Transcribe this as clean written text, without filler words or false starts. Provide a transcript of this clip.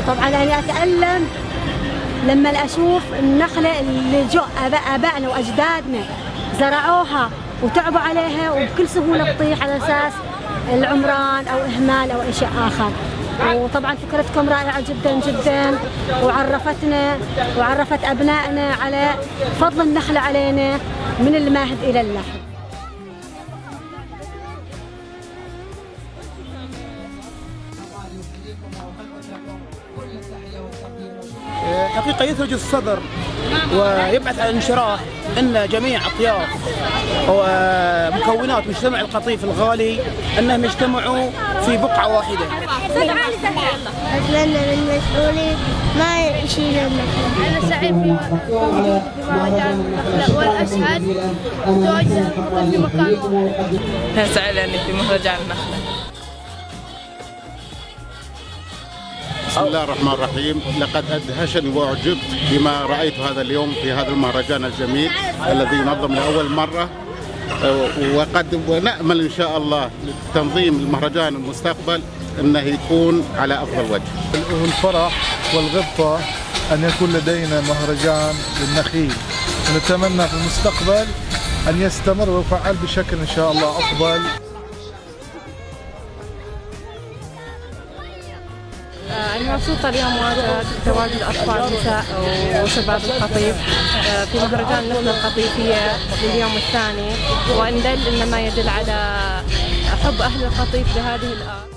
طبعا أنا أتألم لما أشوف النخلة اللي جو آبائنا وأجدادنا زرعوها وتعبوا عليها وبكل سهولة تطيح على أساس العمران أو إهمال أو أي شيء آخر. وطبعا فكرتكم رائعة جدا جدا، وعرفتنا وعرفت أبنائنا على فضل النخلة علينا من المهد إلى اللحد. حقيقة يثلج الصدر ويبعث على الانشراح أن جميع أطياف ومكونات مجتمع القطيف الغالي أنهم يجتمعوا في بقعة واحدة. أتمنى من المسؤولين ما يشيلوا النخلة. أنا سعيد في مهرجان النخلة، والأشهد تواجه القطيف في مكان واحد. أنا سعيد أني في مهرجان النخلة. بسم الله الرحمن الرحيم. لقد أدهشني وأعجبت بما رأيت هذا اليوم في هذا المهرجان الجميل الذي ينظم لأول مرة، ونأمل إن شاء الله تنظيم المهرجان المستقبل أنه يكون على أفضل وجه. الفرح والغبطة أن يكون لدينا مهرجان للنخيل، ونتمنى في المستقبل أن يستمر ويفعل بشكل إن شاء الله أفضل. أنا مبسوطة اليوم تواجد أطفال نساء وشباب القطيف في مهرجان النخلة القطيفية لليوم الثاني، وإن دل إنما يدل على حب أهل القطيف لهذه الأرض.